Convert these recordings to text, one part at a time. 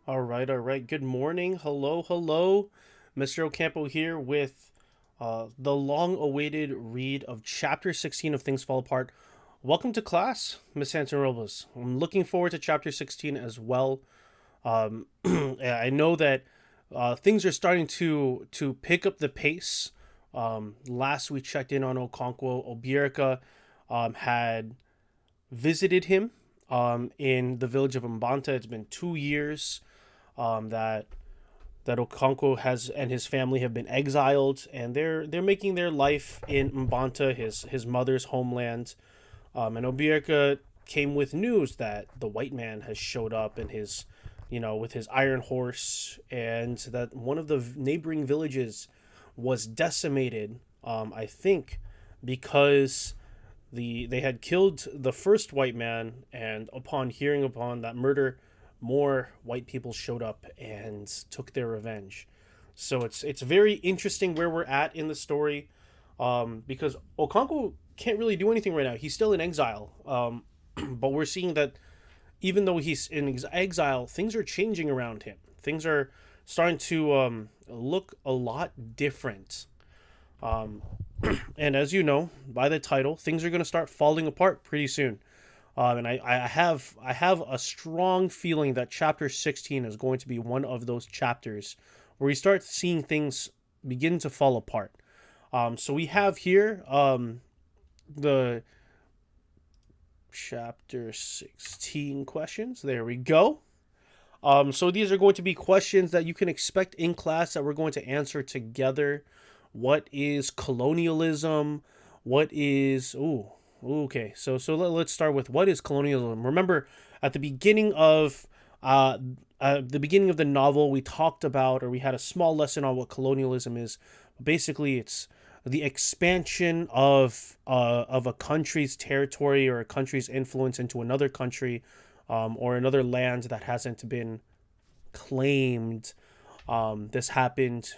All right, all right. Good morning. Hello, hello. Mr. Ocampo here with the long-awaited read of Chapter 16 of Things Fall Apart. Welcome to class, Miss Hanson Robles. I'm looking forward to Chapter 16 as well. I know that things are starting to pick up the pace. Last we checked in on Okonkwo, Obierica had visited him in the village of Mbanta. It's been 2 years that Okonkwo has and his family have been exiled, and they're making their life in Mbanta, his mother's homeland. And Obieka came with news that the white man has showed up in his, with his iron horse, and that one of the neighboring villages was decimated. I think because they had killed the first white man, and upon hearing upon that murder, more white people showed up and took their revenge. So it's very interesting where we're at in the story, because Okonkwo can't really do anything right now. He's still in exile, but we're seeing that even though he's in exile, things are changing around him. Things are starting to look a lot different. Um, and as you know by the title, things are going to start falling apart pretty soon. And I have a strong feeling that chapter 16 is going to be one of those chapters where we start seeing things begin to fall apart. So we have here the chapter 16 questions. There we go. So these are going to be questions that you can expect in class that we're going to answer together. What is colonialism? What is okay, let's start with what is colonialism. Remember, at the beginning of the novel, we talked about, or we had a small lesson on what colonialism is. Basically, it's the expansion of a country's territory or a country's influence into another country, or another land that hasn't been claimed. This happened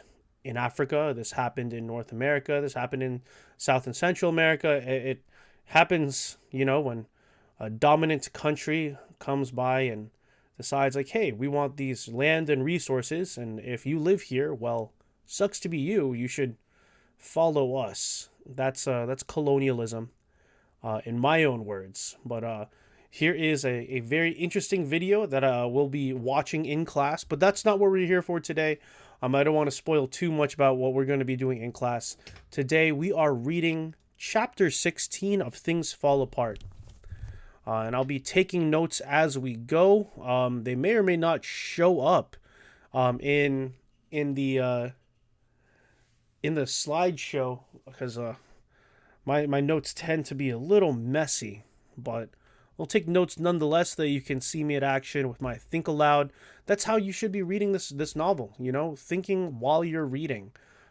in Africa. This happened in North America. This happened in South and Central America. It happens, when a dominant country comes by and decides, like, hey, we want these land and resources, and if you live here, well, sucks to be you. You should follow us. That's colonialism, in my own words. But here is a very interesting video that we'll be watching in class. But that's not what we're here for today. I don't want to spoil too much about what we're going to be doing in class. Today we are reading Chapter 16 of Things Fall Apart. And I'll be taking notes as we go. They may or may not show up in the slideshow, because my notes tend to be a little messy, but I'll take notes nonetheless so that you can see me at action with my think aloud. That's how you should be reading this novel, thinking while you're reading.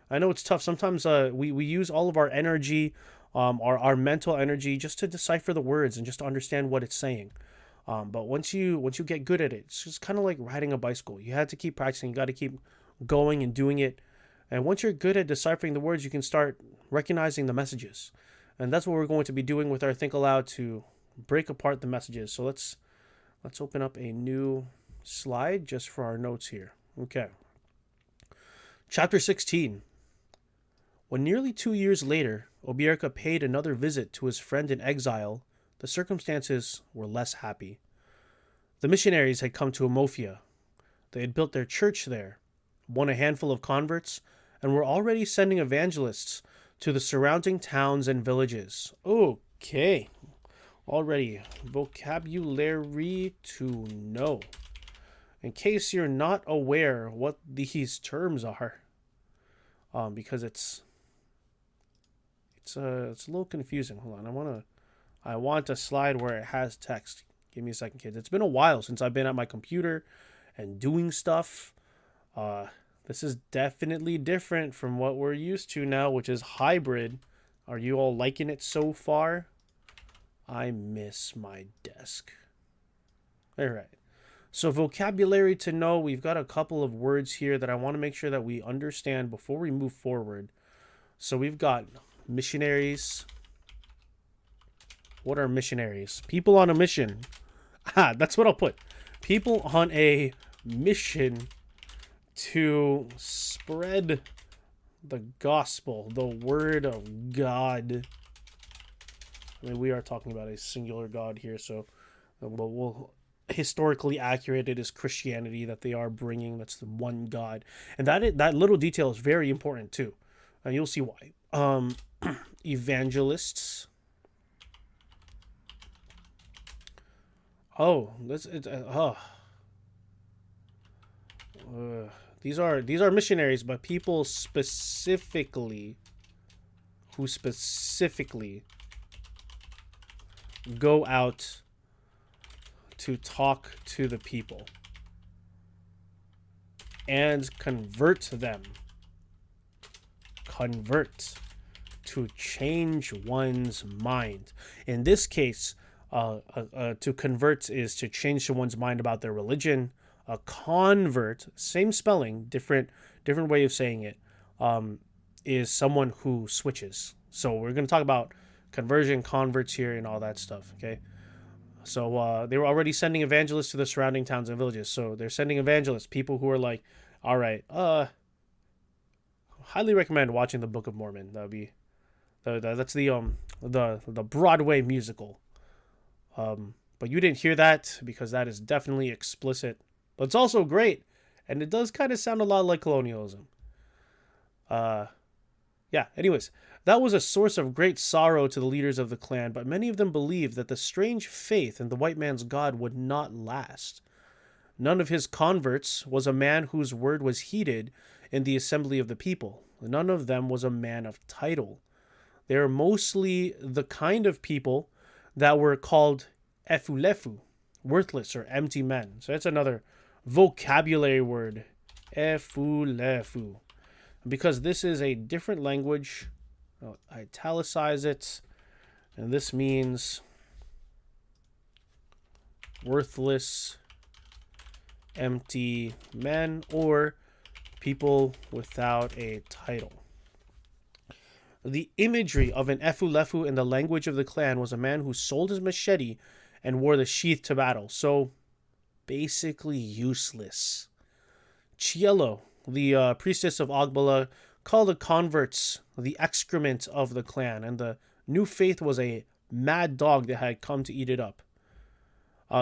I know it's tough. Sometimes we use all of our energy, our mental energy, just to decipher the words and just to understand what it's saying. But once you get good at it, it's just kind of like riding a bicycle. You have to keep practicing. You got to keep going and doing it. And once you're good at deciphering the words, you can start recognizing the messages. And that's what we're going to be doing with our Think Aloud, to break apart the messages. So let's open up a new slide just for our notes here. Okay. Chapter 16. When nearly 2 years later, Obierica paid another visit to his friend in exile, the circumstances were less happy. The missionaries had come to Amofia. They had built their church there, won a handful of converts, and were already sending evangelists to the surrounding towns and villages. Okay. Already, vocabulary to know. In case you're not aware what these terms are, because it's a little confusing. Hold on, I want a slide where it has text. Give me a second, kids. It's been a while since I've been at my computer and doing stuff. This is definitely different from what we're used to now, which is hybrid. Are you all liking it so far? I miss my desk. All right. So vocabulary to know, we've got a couple of words here that I want to make sure that we understand before we move forward. So we've got missionaries. What are missionaries? People on a mission. That's what I'll put. People on a mission to spread the gospel, the word of God. I mean, we are talking about a singular God here, so we'll historically accurate it is Christianity that they are bringing. That's the one God, and that little detail is very important too, and you'll see why. Evangelists. Oh, these are missionaries, but people who specifically go out to talk to the people and convert them. Convert, to change one's mind. In this case, to convert is to change someone's mind about their religion. A convert, same spelling, different way of saying it, is someone who switches. So we're going to talk about conversion, converts here, and all that stuff. Okay. So they were already sending evangelists to the surrounding towns and villages. So they're sending evangelists, people who are like, all right, highly recommend watching the Book of Mormon. That's the Broadway musical. But you didn't hear that because that is definitely explicit. But it's also great, and it does kind of sound a lot like colonialism. Yeah, anyways, that was a source of great sorrow to the leaders of the clan, but many of them believed that the strange faith in the white man's God would not last. None of his converts was a man whose word was heeded in the assembly of the people. None of them was a man of title. They are mostly the kind of people that were called efulefu, worthless or empty men. So that's another vocabulary word, efulefu. Because this is a different language, I'll italicize it, and this means worthless, empty men, or people without a title. The imagery of an efulefu in the language of the clan was a man who sold his machete and wore the sheath to battle. So basically useless. Cielo, the priestess of Agbala, called the converts the excrement of the clan, and the new faith was a mad dog that had come to eat it up.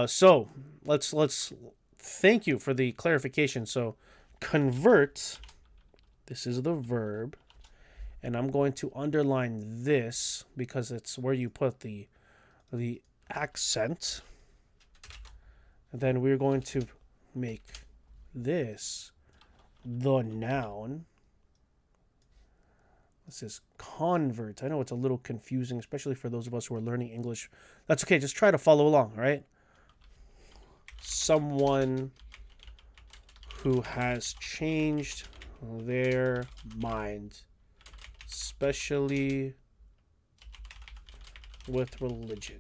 So let's thank you for the clarification. So convert, this is the verb, and I'm going to underline this because it's where you put the accent. And then we're going to make this the noun. This is convert. I know it's a little confusing, especially for those of us who are learning English. That's okay. Just try to follow along, all right? Someone who has changed their mind, especially with religion.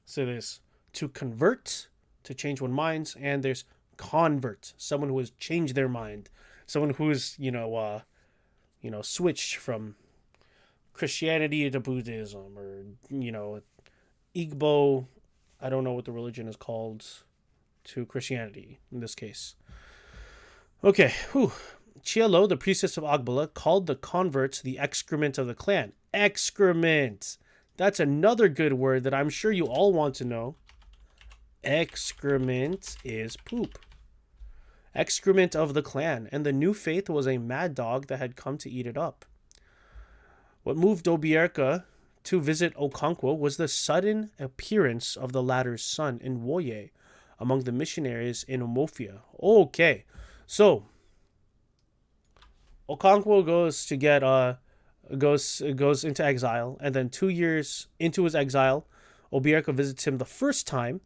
So there's to convert, to change one's minds, and there's convert, someone who has changed their mind, someone who is, switched from Christianity to Buddhism, or, Igbo, I don't know what the religion is called, to Christianity in this case. Okay, Cielo, the priestess of Agbala, called the converts the excrement of the clan. Excrement! That's another good word that I'm sure you all want to know. Excrement is poop. Excrement of the clan, and the new faith was a mad dog that had come to eat it up. What moved Obierka to visit Okonkwo was the sudden appearance of the latter's son in Woye among the missionaries in Omofia. Okay, so Okonkwo goes to get goes into exile, and then 2 years into his exile, Obierka visits him the first time,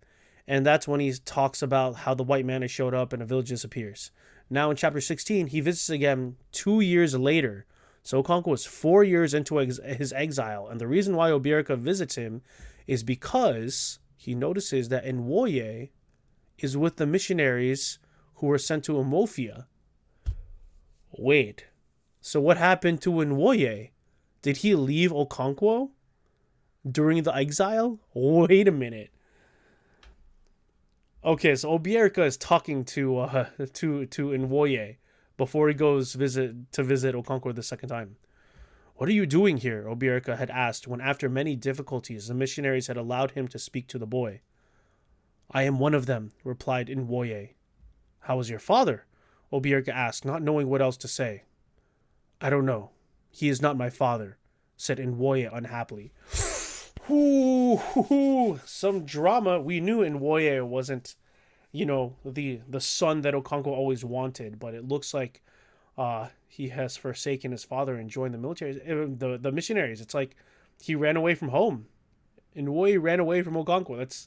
and that's when he talks about how the white man has showed up and a village disappears. Now in chapter 16, he visits again 2 years later. So Okonkwo is 4 years into his exile, and the reason why Obierka visits him is because he notices that Nwoye is with the missionaries who were sent to Omofia. Wait, so what happened to Nwoye? Did he leave Okonkwo during the exile? Wait a minute. Okay, so Obierka is talking to Nwoye before he goes visit Okonkwo the second time. What are you doing here? Obierka had asked when, after many difficulties, the missionaries had allowed him to speak to the boy. I am one of them, replied Nwoye. How is your father? Obierka asked, not knowing what else to say. I don't know. He is not my father, said Nwoye unhappily. Ooh, some drama. We knew Nwoye wasn't, the son that Okonkwo always wanted, but it looks like he has forsaken his father and joined the military, the missionaries. It's like he ran away from home. Nwoye ran away from Okonkwo.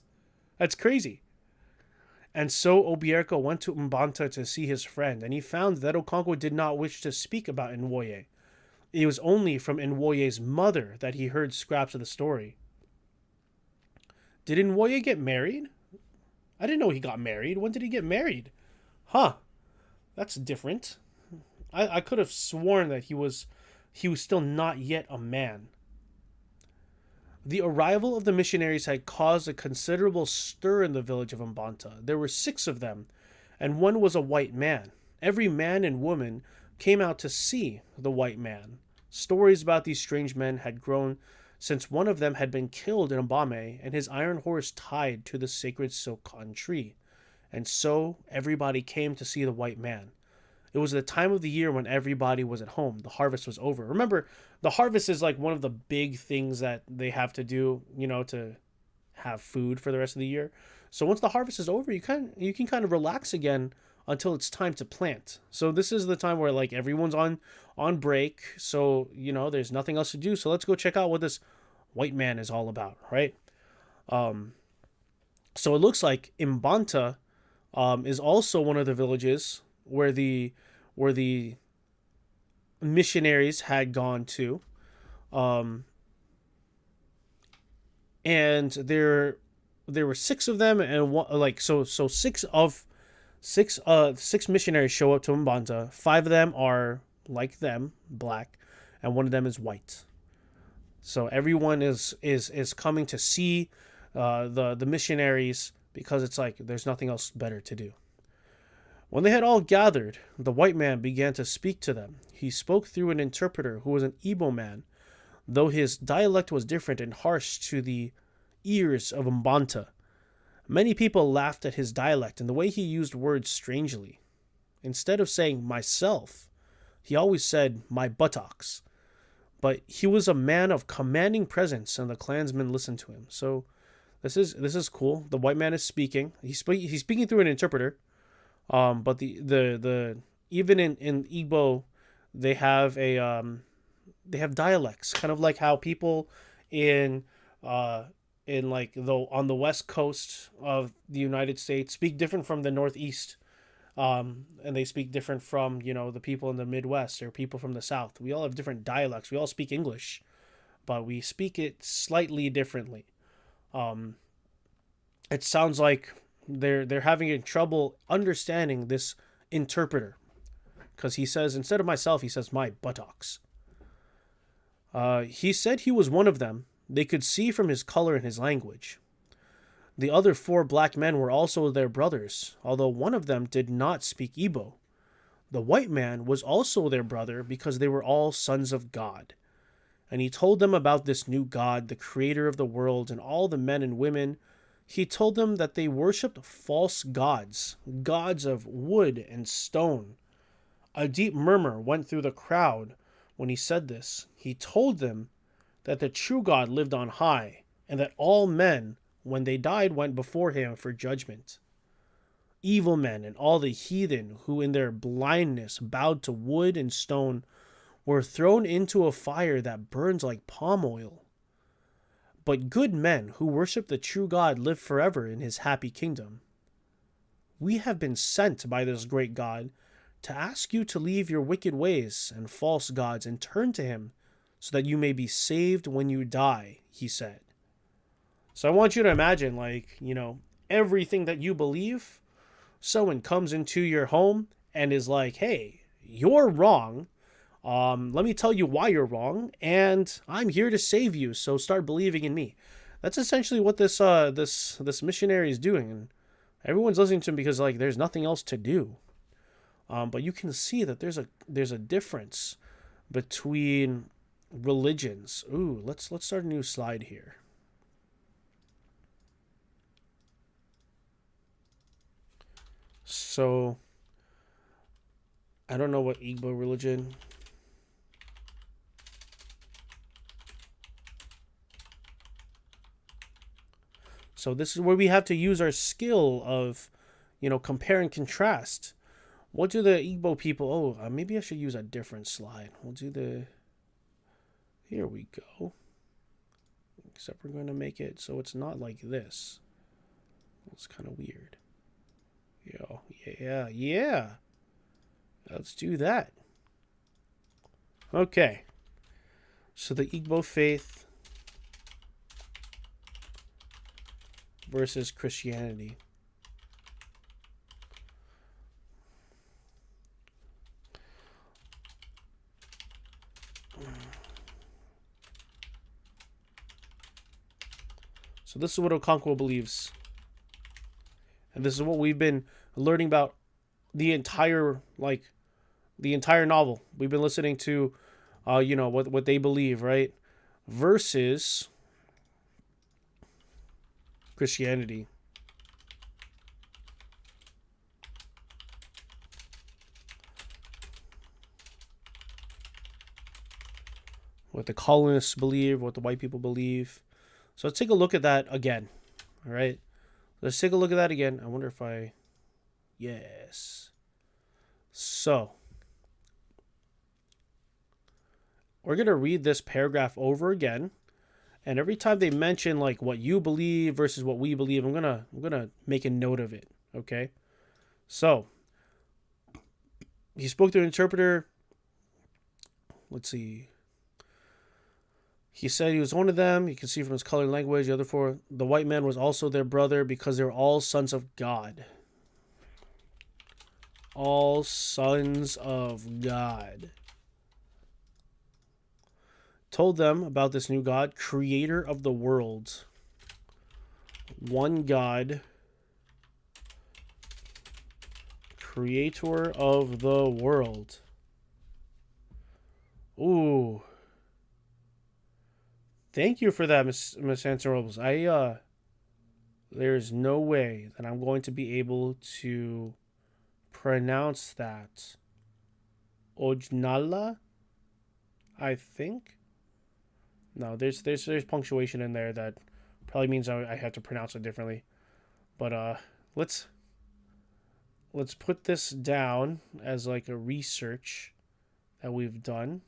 That's crazy. And so Obierka went to Mbanta to see his friend, and he found that Okonkwo did not wish to speak about Nwoye. It was only from Nwoye's mother that he heard scraps of the story. Did Nwoye get married? I didn't know he got married. When did he get married? Huh. That's different. I could have sworn that he was still not yet a man. The arrival of the missionaries had caused a considerable stir in the village of Mbanta. There were 6 of them, and one was a white man. Every man and woman came out to see the white man. Stories about these strange men had grown since one of them had been killed in Abame and his iron horse tied to the sacred silk cotton tree. And so everybody came to see the white man. It was the time of the year when everybody was at home. The harvest was over. Remember, the harvest is like one of the big things that they have to do, to have food for the rest of the year. So once the harvest is over, you can kind of relax again until it's time to plant. So this is the time where like everyone's on break. So, there's nothing else to do. So let's go check out what this white man is all about, right? So it looks like Mbanta is also one of the villages where the missionaries had gone to, and there were 6 of them, and six missionaries show up to Mbanta. 5 of them are like them, black, and one of them is white. So everyone is coming to see the missionaries because it's like there's nothing else better to do. When they had all gathered, the white man began to speak to them. He spoke through an interpreter who was an Igbo man, though his dialect was different and harsh to the ears of Mbanta. Many people laughed at his dialect and the way he used words strangely. Instead of saying myself, he always said my buttocks. But he was a man of commanding presence, and the clansmen listened to him. So this is cool. The white man is speaking. He's speaking through an interpreter. But the even in Igbo, they have dialects, kind of like how people in like on the west coast of the United States speak different from the Northeast, and they speak different from the people in the Midwest or people from the South. We all have different dialects. We all speak English, but we speak it slightly differently. It sounds like they're having trouble understanding this interpreter, because he says, instead of myself, he says my buttocks. He said he was one of them. They could see from his color and his language. The other 4 black men were also their brothers, although one of them did not speak Igbo. The white man was also their brother because they were all sons of God. And he told them about this new God, the creator of the world, and all the men and women. He told them that they worshipped false gods, gods of wood and stone. A deep murmur went through the crowd when he said this. He told them that the true God lived on high, and that all men, when they died, went before him for judgment. Evil men and all the heathen who in their blindness bowed to wood and stone were thrown into a fire that burns like palm oil. But good men who worship the true God live forever in his happy kingdom. We have been sent by this great God to ask you to leave your wicked ways and false gods and turn to him so that you may be saved when you die, he said. So I want you to imagine, everything that you believe, someone comes into your home and is like, hey, you're wrong. Let me tell you why you're wrong, and I'm here to save you, so start believing in me. That's essentially what this missionary is doing. Everyone's listening to him because like there's nothing else to do. But you can see that there's a difference between religions. Ooh, let's start a new slide here. So I don't know what Igbo religion. So this is where we have to use our skill of, compare and contrast. What do the Igbo people? Oh, maybe I should use a different slide. We'll do the. Here we go. Except we're going to make it so it's not like this. It's kind of weird. Yeah. Let's do that. Okay. So the Igbo faith versus Christianity. So this is what Okonkwo believes. And this is what we've been learning about the entire novel. We've been listening to what they believe, right? Versus Christianity. What the colonists believe, what the white people believe. So let's take a look at that again. All right. Let's take a look at that again. I wonder if I... Yes. So we're going to read this paragraph over again. And every time they mention like what you believe versus what we believe, I'm gonna make a note of it. Okay. So he spoke to an interpreter. Let's see. He said he was one of them. You can see from his color and language. The other four, the white man was also their brother because they were all sons of God. All sons of God. Told them about this new God, creator of the world. One God, creator of the world. Ooh. Thank you for that, Miss Answer. There's no way that I'm going to be able to pronounce that. Ojnala, I think. No, there's punctuation in there that probably means I have to pronounce it differently. But let's put this down as like a research that we've done.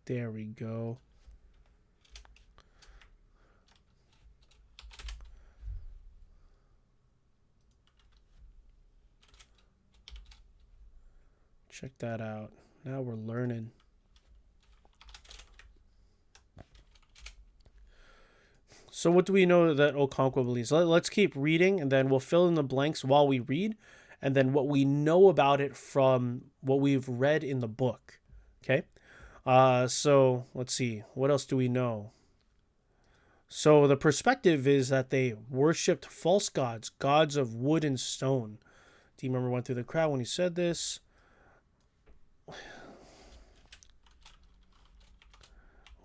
There we go. Check that out. Now we're learning. So what do we know that Okonkwo believes? Let's keep reading, and then we'll fill in the blanks while we read, and then what we know about it from what we've read in the book. Okay? So let's see. What else do we know? So the perspective is that they worshipped false gods, gods of wood and stone. Team member went through the crowd when he said this.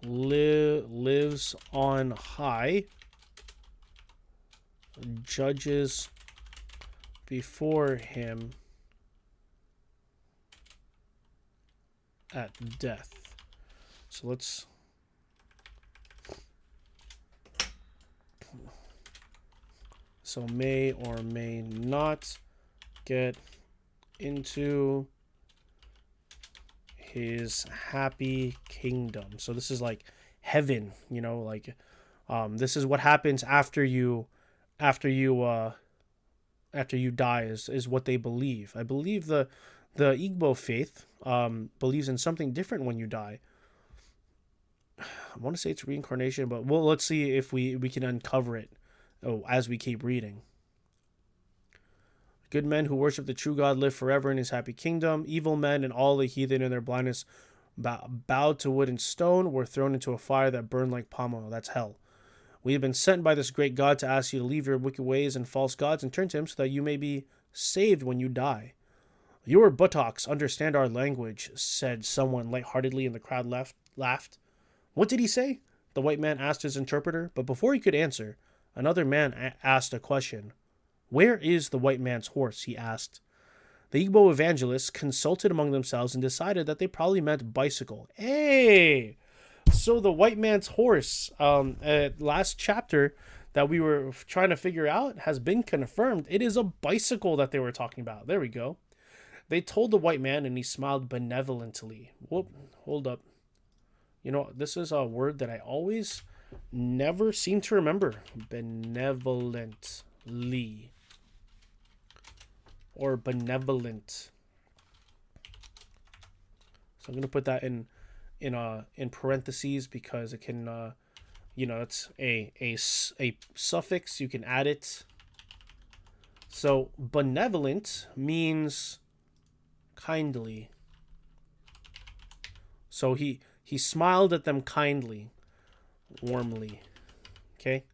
Lives on high, judges before him at death. So let's may or may not get into his happy kingdom. So this is like heaven, this is what happens after you die is what they believe. I believe the Igbo faith believes in something different when you die. I want to say it's reincarnation, but let's see if we can uncover it Oh, as we keep reading. Good men who worship the true God live forever in his happy kingdom. Evil men and all the heathen in their blindness bowed to wood and stone were thrown into a fire that burned like palm oil. That's hell. We have been sent by this great God to ask you to leave your wicked ways and false gods and turn to him so that you may be saved when you die. Your buttocks understand our language, said someone lightheartedly, and the crowd laughed. What did he say? The white man asked his interpreter, but before he could answer, another man asked a question. Where is the white man's horse? He asked. The Igbo evangelists consulted among themselves and decided that they probably meant bicycle. Hey! So the white man's horse, last chapter that we were trying to figure out has been confirmed. It is a bicycle that they were talking about. There we go. They told the white man and he smiled benevolently. Whoop, hold up. You know, this is a word that I always never seem to remember. Benevolently. Or benevolent. So I'm going to put that in parentheses because it can, it's a suffix. You can add it. So benevolent means kindly. So he smiled at them kindly, warmly. Okay.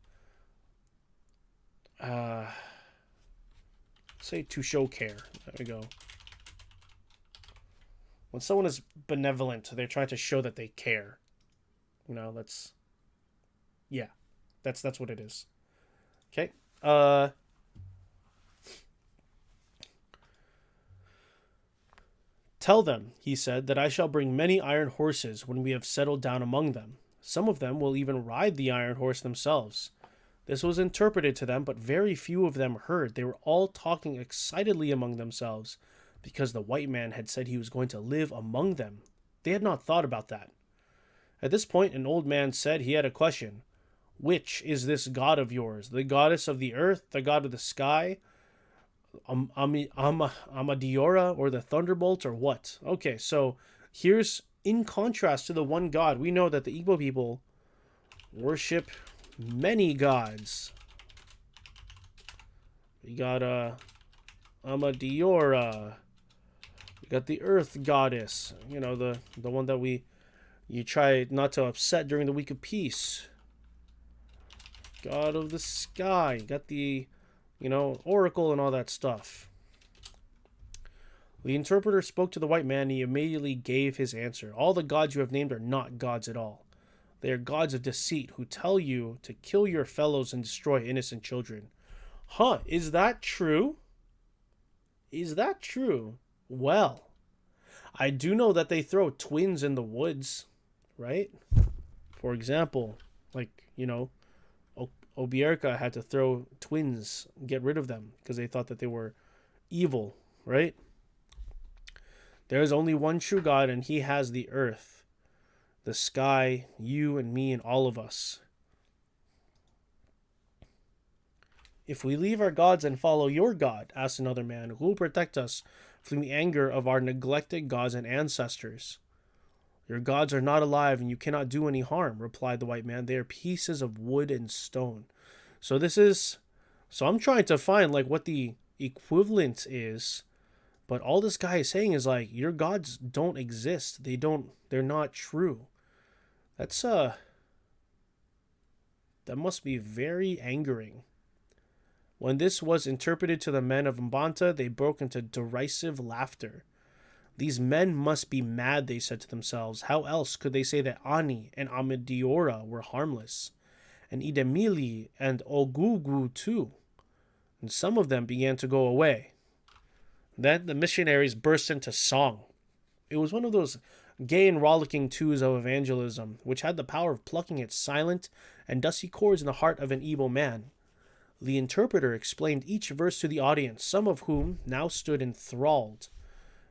Say to show care. There we go. When someone is benevolent, they're trying to show that they care. That's what it is. Okay. Tell them, he said, that I shall bring many iron horses when we have settled down among them. Some of them will even ride the iron horse themselves. This was interpreted to them, but very few of them heard. They were all talking excitedly among themselves, because the white man had said he was going to live among them. They had not thought about that. At this point, an old man said he had a question. Which is this god of yours? The goddess of the earth? The god of the sky? Amadiora, or the thunderbolt, or what? Okay, so here's, in contrast to the one god, we know that the Igbo people worship many gods. We got Amadiora. We got the earth goddess. The one that you try not to upset during the week of peace. God of the sky. Got the, oracle and all that stuff. The interpreter spoke to the white man and he immediately gave his answer. All the gods you have named are not gods at all. They are gods of deceit who tell you to kill your fellows and destroy innocent children. Huh, is that true? Is that true? Well, I do know that they throw twins in the woods, right? For example, Obierka had to throw twins, get rid of them, because they thought that they were evil, right? There is only one true God, and he has the earth, the sky, you and me and all of us. If we leave our gods and follow your God, asked another man, who will protect us from the anger of our neglected gods and ancestors? Your gods are not alive and you cannot do any harm, replied the white man. They are pieces of wood and stone. So I'm trying to find what the equivalent is, but all this guy is saying is your gods don't exist. They're not true. That must be very angering. When this was interpreted to the men of Mbanta, they broke into derisive laughter. These men must be mad, they said to themselves. How else could they say that Ani and Amadiora were harmless, and Idemili and Ogugu too? And some of them began to go away. Then the missionaries burst into song. It was one of those gay and rollicking tunes of evangelism, which had the power of plucking its silent and dusty chords in the heart of an Igbo man. The interpreter explained each verse to the audience, some of whom now stood enthralled.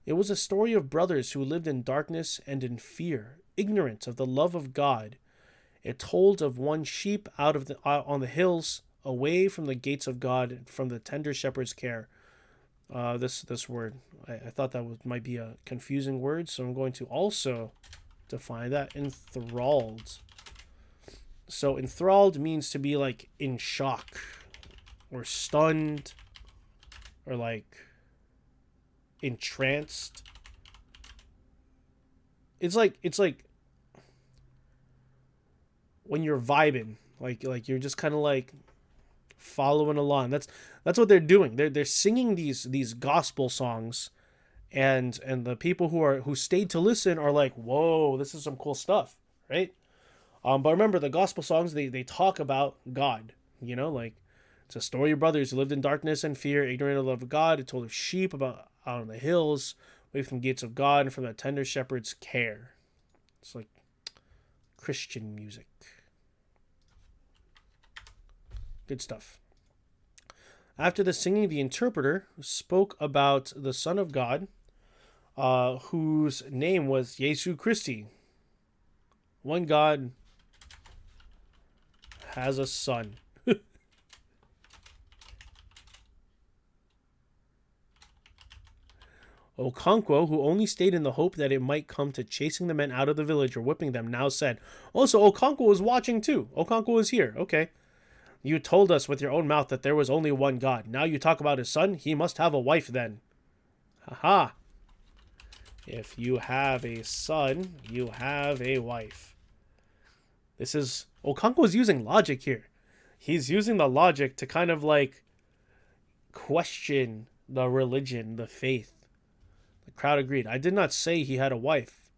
It was a story of brothers who lived in darkness and in fear, ignorant of the love of God. It told of one sheep out on the hills, away from the gates of God, from the tender shepherd's care. This word, I thought that might be a confusing word, so I'm going to also define that. Enthralled. So enthralled means to be in shock. or stunned or like entranced. It's like when you're vibing, like you're just kind of like following along. That's what they're doing. They're singing these gospel songs, and the people who stayed to listen are like, whoa, this is some cool stuff, right? But remember, the gospel songs, they talk about God. Like, it's a story of brothers who lived in darkness and fear, ignorant of the love of God. It told of sheep about out on the hills, away from the gates of God, and from the tender shepherd's care. It's like Christian music. Good stuff. After the singing, the interpreter spoke about the Son of God, whose name was Jesu Christi. One God has a son. Okonkwo, who only stayed in the hope that it might come to chasing the men out of the village or whipping them, now said, "Also, Okonkwo was watching too. Okonkwo is here. Okay. You told us with your own mouth that there was only one God. Now you talk about his son. He must have a wife then." Haha. If you have a son, you have a wife. This is... Okonkwo's using logic here. He's using the logic to kind of like question the religion, the faith. The crowd agreed. "I did not say he had a wife,"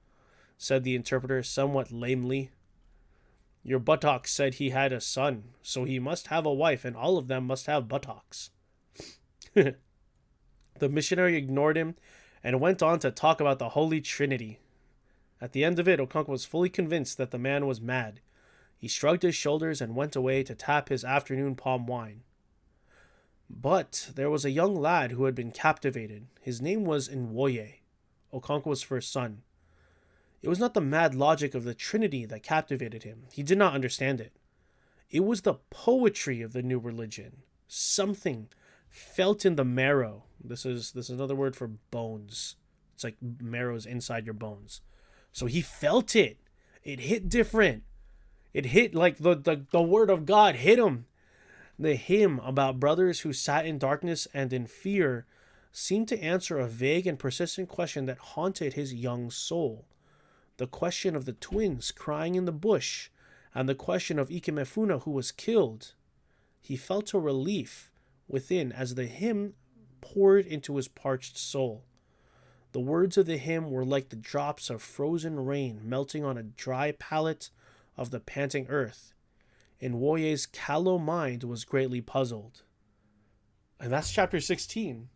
said the interpreter somewhat lamely. "Your buttocks said he had a son, so he must have a wife, and all of them must have buttocks." The missionary ignored him and went on to talk about the Holy Trinity. At the end of it, Okonkwo was fully convinced that the man was mad. He shrugged his shoulders and went away to tap his afternoon palm wine. But there was a young lad who had been captivated. His name was Nwoye, Okonkwo's first son. It was not the mad logic of the Trinity that captivated him. He did not understand it. It was the poetry of the new religion. Something felt in the marrow. This is another word for bones. It's like marrow's inside your bones. So he felt it. It hit different. It hit like the word of God hit him. The hymn about brothers who sat in darkness and in fear seemed to answer a vague and persistent question that haunted his young soul. The question of the twins crying in the bush, and the question of Ikemefuna who was killed. He felt a relief within as the hymn poured into his parched soul. The words of the hymn were like the drops of frozen rain melting on a dry pallet of the panting earth. Nwoye's callow mind was greatly puzzled. And that's chapter 16.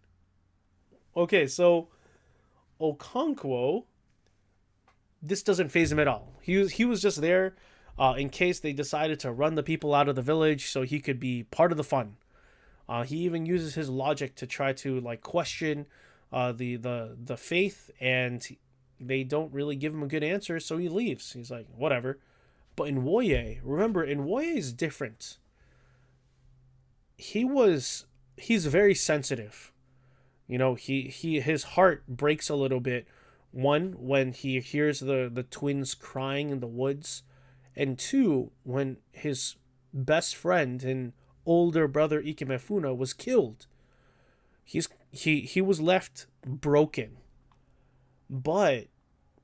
Okay, so Okonkwo, this doesn't faze him at all. He was just there in case they decided to run the people out of the village so he could be part of the fun. He even uses his logic to try to like question the faith, and they don't really give him a good answer, so he leaves. He's like, whatever. But Nwoye, remember, Nwoye is different. He's very sensitive. His heart breaks a little bit. One, when he hears the twins crying in the woods, and two, when his best friend and older brother Ikemefuna was killed. He was left broken. But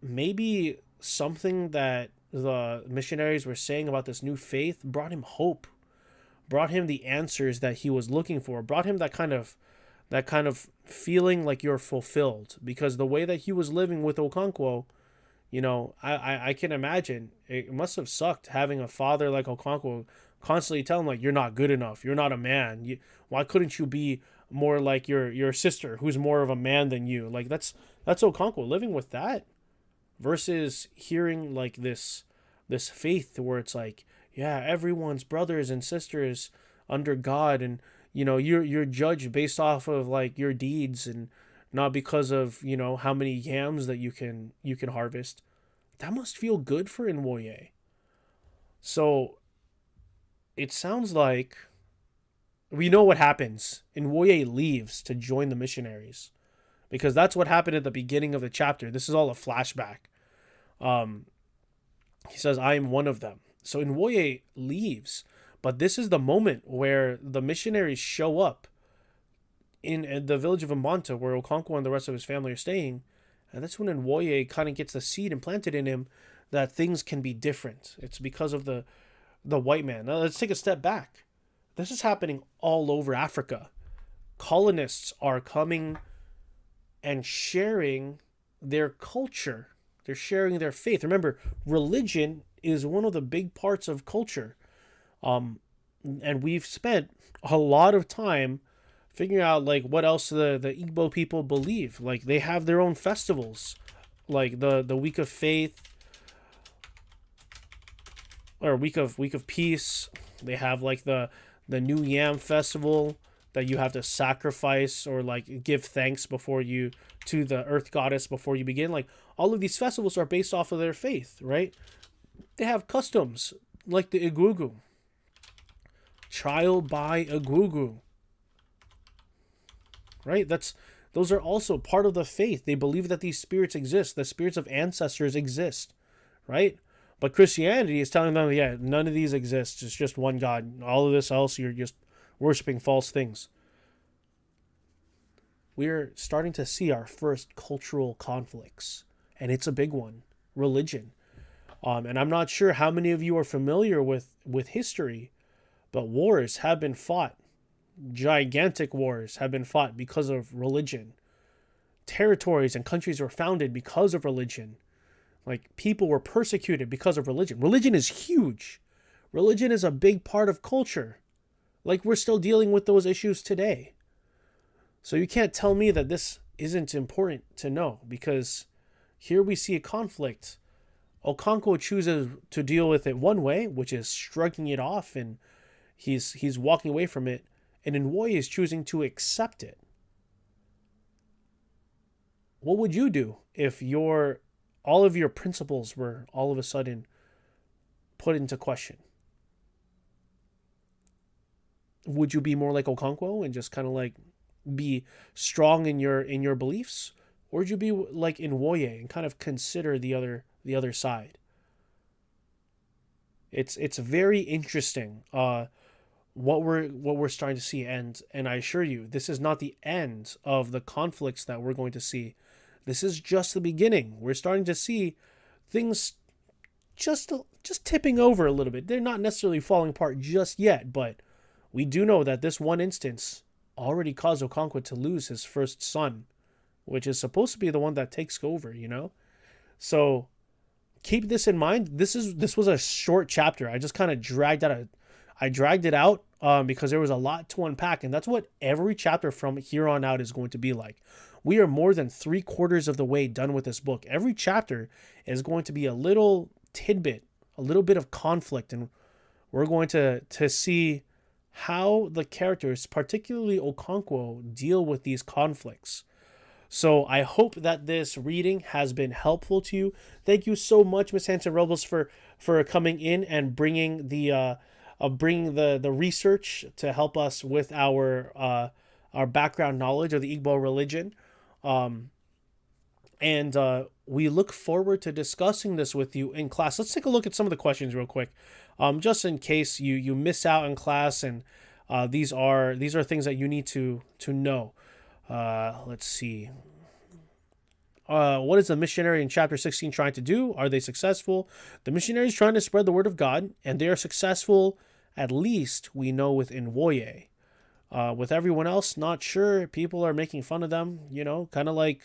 maybe something that the missionaries were saying about this new faith brought him hope, brought him the answers that he was looking for, brought him that kind of feeling like you're fulfilled. Because the way that he was living with Okonkwo, I can imagine it must have sucked having a father like Okonkwo constantly telling him, like, you're not good enough, you're not a man, why couldn't you be more like your sister who's more of a man than you? Like, that's Okonkwo living with that, versus hearing like this faith where it's like, yeah, everyone's brothers and sisters under God, and you're judged based off of like your deeds and not because of how many yams that you can harvest. That must feel good for Nwoye. So it sounds like we know what happens. Nwoye leaves to join the missionaries, because that's what happened at the beginning of the chapter. This is all a flashback. He says, "I am one of them." So Nwoye leaves, But this is the moment where the missionaries show up in the village of Amanta, where Okonkwo and the rest of his family are staying. And that's when Nwoye kind of gets the seed implanted in him that things can be different. It's because of the white man. Now let's take a step back. This is happening all over Africa. Colonists are coming and sharing their culture. They're sharing their faith. Remember, religion is one of the big parts of culture. And we've spent a lot of time figuring out like what else the Igbo people believe. Like they have their own festivals, like the Week of Faith or Week of Peace. They have like the New Yam Festival that you have to sacrifice or like give thanks before you to the earth goddess before you begin. Like all of these festivals are based off of their faith, right? They have customs like the Igugu. Trial by Igugu. Right? Those are also part of the faith. They believe that these spirits exist. The spirits of ancestors exist. Right? But Christianity is telling them, yeah, none of these exist. It's just one God. All of this else, you're just worshiping false things. We're starting to see our first cultural conflicts. And it's a big one. Religion. And I'm not sure how many of you are familiar with history, but wars have been fought. Gigantic wars have been fought because of religion. Territories and countries were founded because of religion. Like people were persecuted because of religion. Religion is huge. Religion is a big part of culture. Like we're still dealing with those issues today. So you can't tell me that this isn't important to know, because here we see a conflict. Okonkwo chooses to deal with it one way, which is shrugging it off, and he's walking away from it. And Nwoye is choosing to accept it. What would you do if all of your principles were all of a sudden put into question? Would you be more like Okonkwo and just kind of like be strong in your beliefs, or would you be like Nwoye and kind of consider the other side? It's very interesting. What we're starting to see, and I assure you, this is not the end of the conflicts that we're going to see. This is just the beginning. We're starting to see things just tipping over a little bit. They're not necessarily falling apart just yet, but we do know that this one instance already caused Okonkwo to lose his first son, which is supposed to be the one that takes over, So keep this in mind. This was a short chapter. I just kind of dragged it out because there was a lot to unpack, and that's what every chapter from here on out is going to be like. We are more than 3/4 of the way done with this book. Every chapter is going to be a little tidbit, a little bit of conflict, and we're going to see how the characters, particularly Okonkwo, deal with these conflicts. So I hope that this reading has been helpful to you. Thank you so much, Miss Hanson Robles, for coming in and bringing the research to help us with our background knowledge of the Igbo religion. And we look forward to discussing this with you in class. Let's take a look at some of the questions real quick, just in case you miss out in class, and these are things that you need to know. Let's see. What is the missionary in chapter 16 trying to do? Are they successful? The missionary is trying to spread the word of God, and they are successful, at least we know, with Nwoye. With everyone else, not sure. People are making fun of them, kind of like,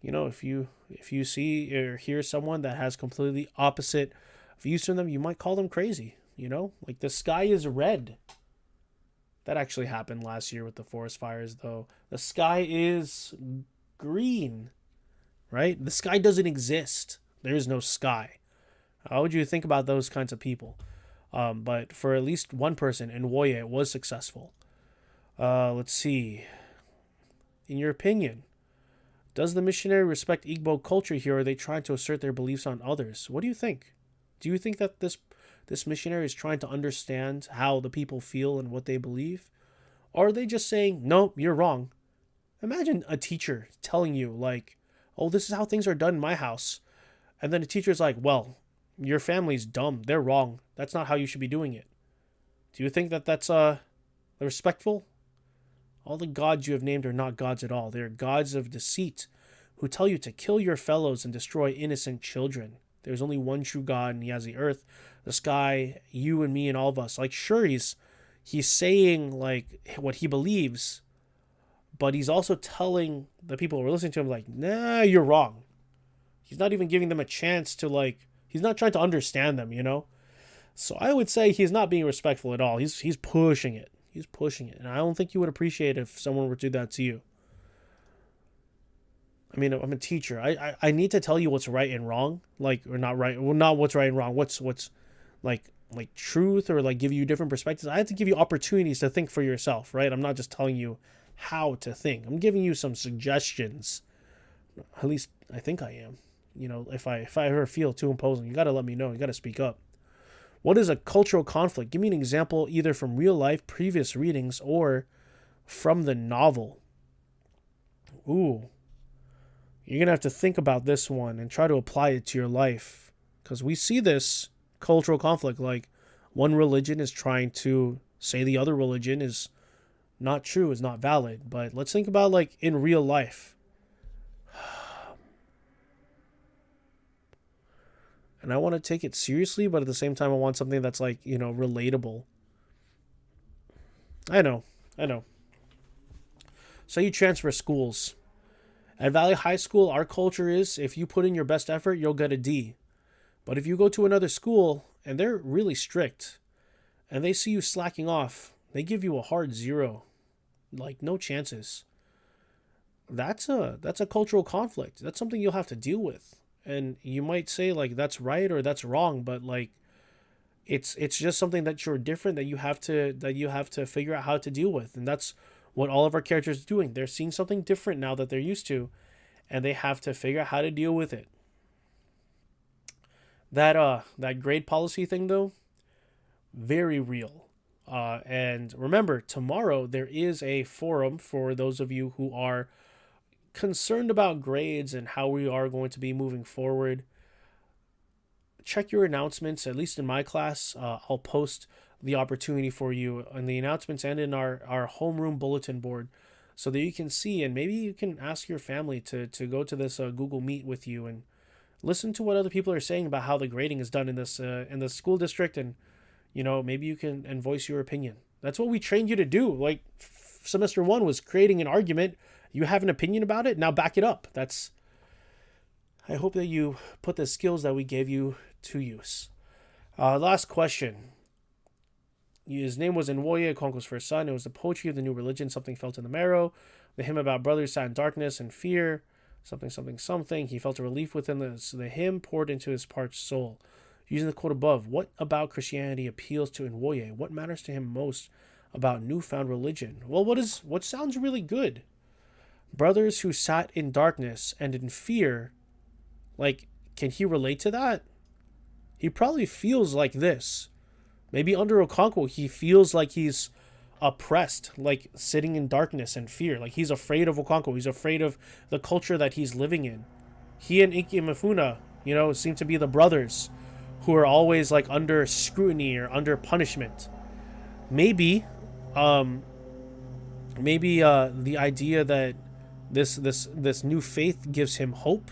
if you see or hear someone that has completely opposite views from them, you might call them crazy, like the sky is red. That actually happened last year with the forest fires, though. The sky is green, right? The sky doesn't exist. There is no sky. How would you think about those kinds of people? But for at least one person, Nwoye was successful. Let's see. In your opinion, does the missionary respect Igbo culture here, or are they trying to assert their beliefs on others? What do you think? Do you think that this missionary is trying to understand how the people feel and what they believe? Or are they just saying, no, you're wrong? Imagine a teacher telling you, like, oh, this is how things are done in my house. And then the teacher's like, well, your family's dumb. They're wrong. That's not how you should be doing it. Do you think that that's respectful? All the gods you have named are not gods at all. They are gods of deceit who tell you to kill your fellows and destroy innocent children. There's only one true God, and he has the earth, the sky, you and me and all of us. Like, sure, he's saying like what he believes, but he's also telling the people who are listening to him like, nah, you're wrong. He's not even giving them a chance to like. He's not trying to understand them, you know. So I would say he's not being respectful at all. He's pushing it. He's pushing it, and I don't think you would appreciate it if someone were to do that to you. I mean, I'm a teacher. I need to tell you what's right and wrong, like or not right. Well, not what's right and wrong. What's like truth or like give you different perspectives. I have to give you opportunities to think for yourself, right? I'm not just telling you how to think. I'm giving you some suggestions. At least I think I am. You know, if I ever feel too imposing, you got to let me know. You got to speak up. What is a cultural conflict? Give me an example either from real life, previous readings, or from the novel. Ooh. You're going to have to think about this one and try to apply it to your life. Because we see this cultural conflict. Like, one religion is trying to say the other religion is not true, is not valid. But let's think about, like, in real life. And I want to take it seriously, but at the same time, I want something that's, like, you know, relatable. I know. So you transfer schools. At Valley High School, our culture is if you put in your best effort, you'll get a D. But if you go to another school and they're really strict and they see you slacking off, they give you a hard 0. Like, no chances. That's a cultural conflict. That's something you'll have to deal with. And you might say like that's right or that's wrong, but like it's just something that you're different that you have to figure out how to deal with. And that's what all of our characters are doing. They're seeing something different now that they're used to, and they have to figure out how to deal with it. That grade policy thing though, very real. And remember, tomorrow there is a forum for those of you who are concerned about grades and how we are going to be moving forward. Check your announcements, at least in my class. I'll post the opportunity for you in the announcements and in our homeroom bulletin board so that you can see, and maybe you can ask your family to go to this Google Meet with you and listen to what other people are saying about how the grading is done in the school district, and you know, maybe you can and voice your opinion. That's what we trained you to do. Like semester 1 was creating an argument. You have an opinion about it, now back it up. I hope that you put the skills that we gave you to use. Last question. His name was Enwoye, Konko's first son. It was the poetry of the new religion, something felt in the marrow. The hymn about brothers sat in darkness and fear, something, something, something. He felt a relief within the hymn poured into his parched soul. Using the quote above, what about Christianity appeals to Enwoye? What matters to him most about newfound religion? Well, what sounds really good? Brothers who sat in darkness and in fear, like, can he relate to that? He probably feels like this. Maybe under Okonkwo, he feels like he's oppressed, like sitting in darkness and fear. Like he's afraid of Okonkwo. He's afraid of the culture that he's living in. He and Iki Mifuna, you know, seem to be the brothers who are always like under scrutiny or under punishment. Maybe the idea that this new faith gives him hope,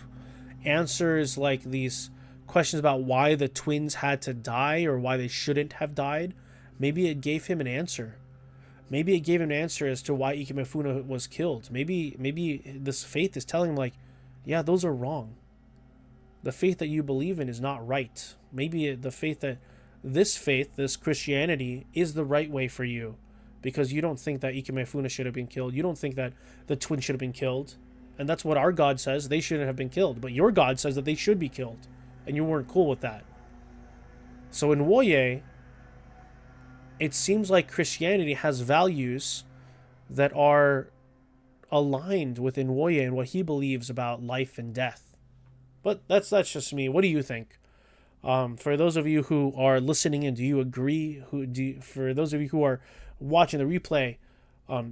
answers like these questions about why the twins had to die or why they shouldn't have died. Maybe it gave him an answer. Maybe it gave him an answer as to why Ikemefuna was killed. Maybe this faith is telling him like, yeah, those are wrong. The faith that you believe in is not right. Maybe the faith, this Christianity, is the right way for you. Because you don't think that Ikemefuna should have been killed. You don't think that the twin should have been killed. And that's what our God says. They shouldn't have been killed. But your God says that they should be killed. And you weren't cool with that. So in Woye, it seems like Christianity has values that are aligned with Nwoye and what he believes about life and death. But that's just me. What do you think? For those of you who are listening in, do you agree? For those of you who are watching the replay,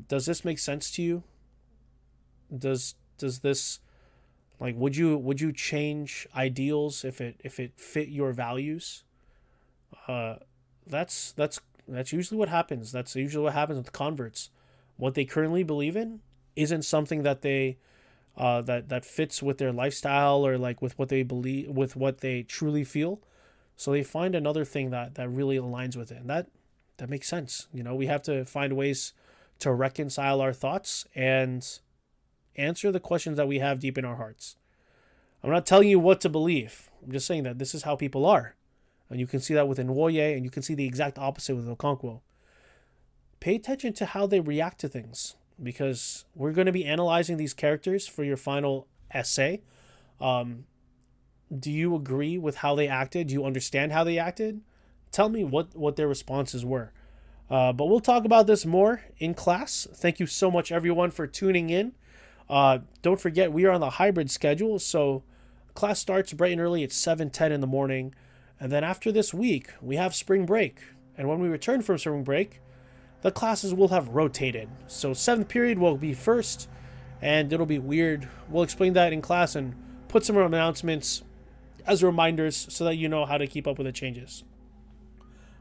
does this make sense to you? Does this, like, would you change ideals if it fit your values? That's That's usually what happens. That's usually what happens with converts. What they currently believe in isn't something that they that fits with their lifestyle or like with what they believe, with what they truly feel. So they find another thing that really aligns with it, and that makes sense. You know, we have to find ways to reconcile our thoughts and answer the questions that we have deep in our hearts. I'm not telling you what to believe. I'm just saying that this is how people are. And you can see that with Nwoye, and you can see the exact opposite with Okonkwo. Pay attention to how they react to things, because we're going to be analyzing these characters for your final essay. Do you agree with how they acted? Do you understand how they acted? Tell me what their responses were. But we'll talk about this more in class. Thank you so much, everyone, for tuning in. Don't forget, we are on the hybrid schedule, so class starts bright and early at 7:10 in the morning. And then after this week, we have spring break. And when we return from spring break, the classes will have rotated. So 7th period will be first, and it'll be weird. We'll explain that in class and put some announcements as reminders so that you know how to keep up with the changes.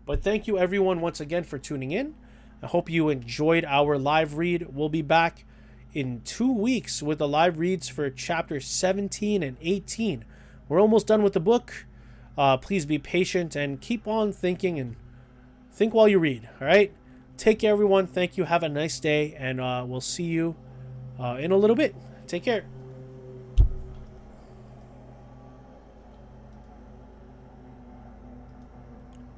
But thank you everyone once again for tuning in. I hope you enjoyed our live read. We'll be back in 2 weeks with the live reads for chapter 17 and 18. We're almost done with the book. Please be patient and keep on thinking, and think while you read. All right. Take care, everyone. Thank you. Have a nice day, and we'll see you in a little bit. Take care.